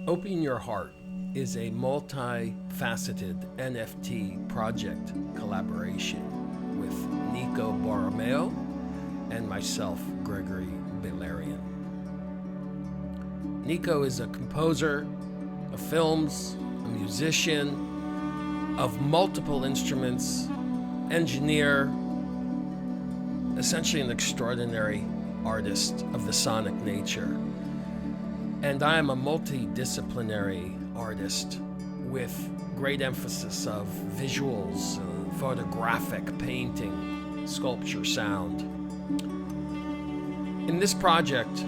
Open Your Heart is a multifaceted NFT project collaboration with Nico Borromeo and myself, Gregory Belarian. Nico is a composer of films, a musician of multiple instruments, engineer, essentially an extraordinary artist of the sonic nature. And I am a multidisciplinary artist with great emphasis of visuals, photographic, painting, sculpture, sound. In this project,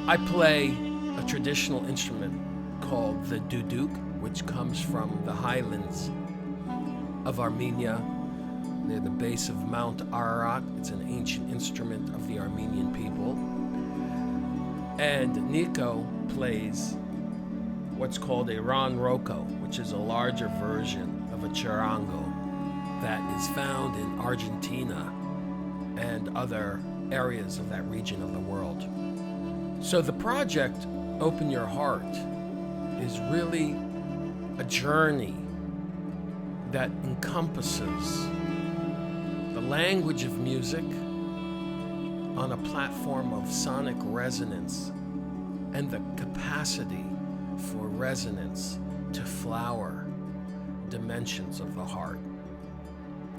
I play a traditional instrument called the duduk, which comes from the highlands of Armenia, near the base of Mount Ararat. It's an ancient instrument of the Armenian people. And Nico plays what's called a ronroco, which is a larger version of a charango that is found in Argentina and other areas of that region of the world. So the project, Open Your Heart, is really a journey that encompasses the language of music on a platform of sonic resonance and the capacity for resonance to flower dimensions of the heart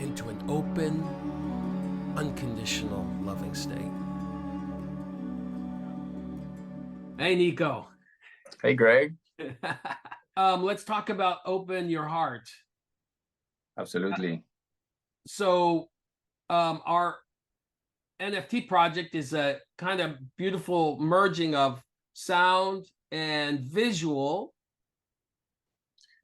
into an open, unconditional, loving state. Hey, Nico. Hey, Greg. Let's talk about Open Your Heart. Absolutely. So our NFT project is a kind of beautiful merging of sound and visual,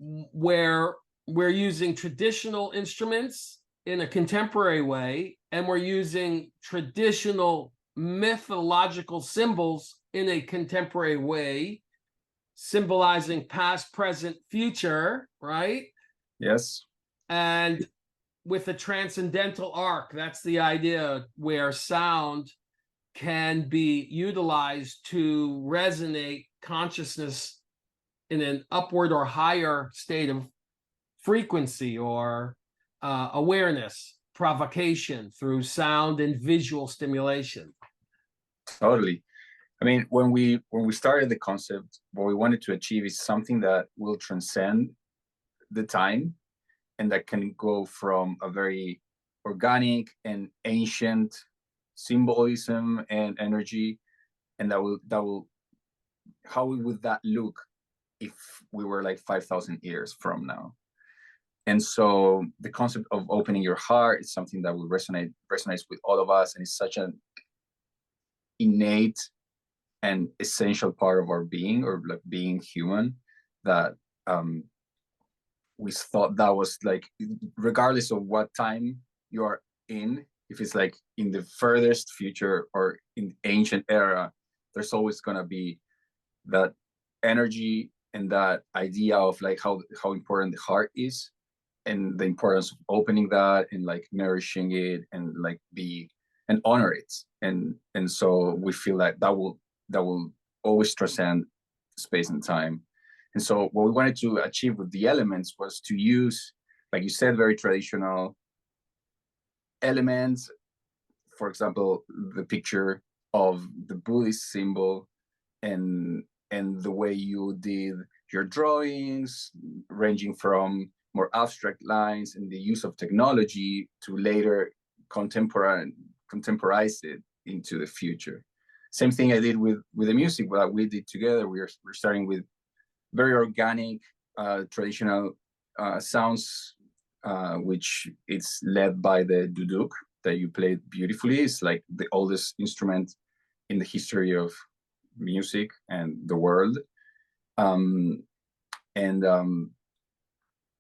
where we're using traditional instruments in a contemporary way, and we're using traditional mythological symbols in a contemporary way, symbolizing past, present, future, right? Yes. And with a transcendental arc, that's the idea, where sound can be utilized to resonate consciousness in an upward or higher state of frequency or awareness, provocation through sound and visual stimulation. Totally. I mean, when we started the concept, what we wanted to achieve is something that will transcend the time and that can go from a very organic and ancient symbolism and energy, and that will how would that look if we were like 5,000 years from now? And so the concept of opening your heart is something that will resonates with all of us, and it's such an innate and essential part of our being, or like being human, that we thought that was like, regardless of what time you are in, if it's like in the furthest future or in ancient era, there's always going to be that energy and that idea of like how important the heart is, and the importance of opening that and like nourishing it and like be and honor it. And so we feel like that will always transcend space and time. And so what we wanted to achieve with the elements was to use, like you said, very traditional elements. For example, the picture of the Buddhist symbol, and the way you did your drawings, ranging from more abstract lines and the use of technology to later contemporize it into the future. Same thing I did with the music that we did together. We're starting with very organic, traditional sounds, which it's led by the duduk that you played beautifully. It's like the oldest instrument in the history of music and the world. And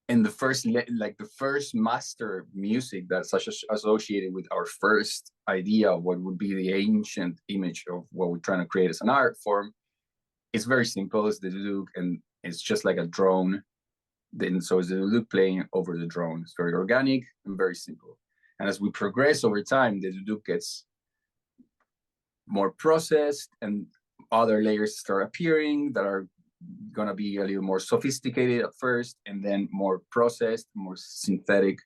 the first master music that's associated with our first idea of what would be the ancient image of what we're trying to create as an art form. It's very simple. It's the duduk, and it's just like a drone. Then so it's the duduk playing over the drone. It's very organic and very simple. And as we progress over time, the duduk gets more processed, and other layers start appearing that are gonna be a little more sophisticated at first, and then more processed, more synthetic,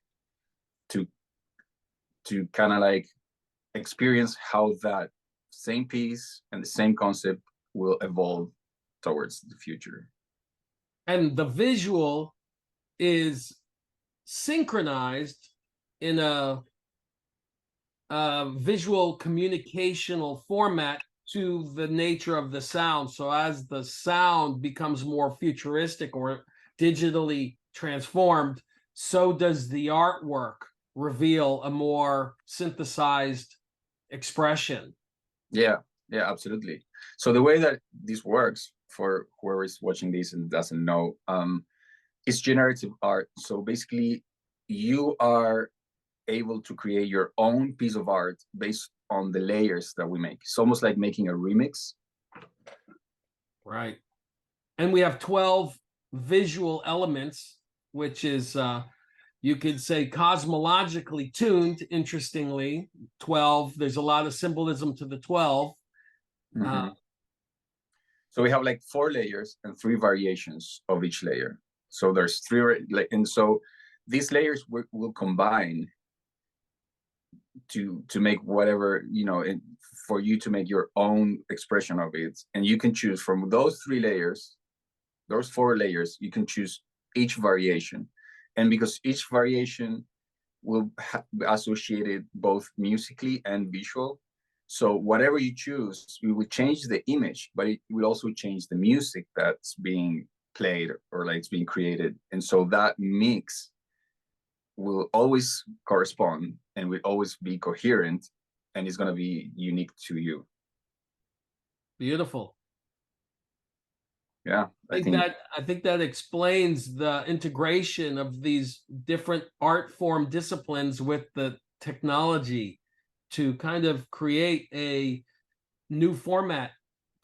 to kind of like experience how that same piece and the same concept will evolve towards the future. And the visual is synchronized in a visual communicational format to the nature of the sound. So as the sound becomes more futuristic or digitally transformed, so does the artwork reveal a more synthesized expression. Yeah, absolutely. So the way that this works, for whoever is watching this and doesn't know, it's generative art. So basically, you are able to create your own piece of art based on the layers that we make. It's almost like making a remix. Right. And we have 12 visual elements, which is, you could say, cosmologically tuned, interestingly. 12, there's a lot of symbolism to the 12. Mm-hmm. So we have like 4 layers and 3 variations of each layer. So there's 3, and so these layers will combine to make whatever, for you to make your own expression of it. And you can choose from those 3 layers, those 4 layers, you can choose each variation. And because each variation will be associated both musically and visual, so whatever you choose, we will change the image, but it will also change the music that's being played or like it's being created. And so that mix will always correspond and will always be coherent, and it's going to be unique to you. Beautiful. Yeah, I think that explains the integration of these different art form disciplines with the technology to kind of create a new format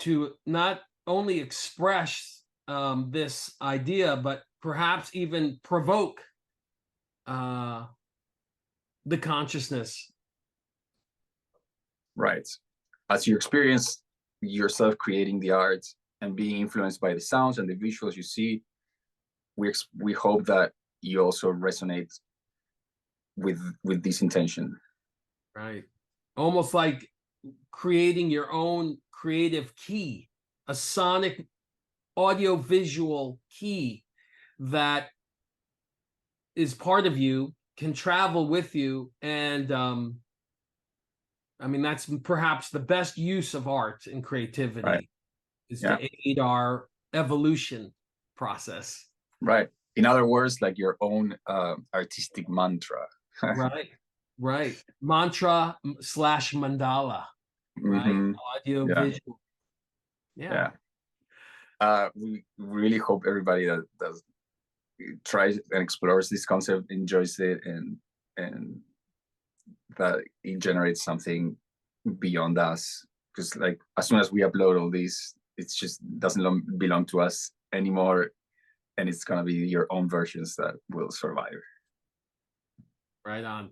to not only express this idea, but perhaps even provoke the consciousness. Right. As you experience yourself creating the art and being influenced by the sounds and the visuals you see, we hope that you also resonate with this intention. Right. Almost like creating your own creative key, a sonic audio-visual key that is part of you, can travel with you, and I mean, that's perhaps the best use of art and creativity, right, is to aid our evolution process. Right. In other words, like your own artistic mantra. Right. Mantra / mandala. Right. Mm-hmm. Audio visual. Yeah. We really hope everybody that tries and explores this concept enjoys it, and that it generates something beyond us. Because like as soon as we upload all this, it's just doesn't belong to us anymore, and it's gonna be your own versions that will survive. Right on.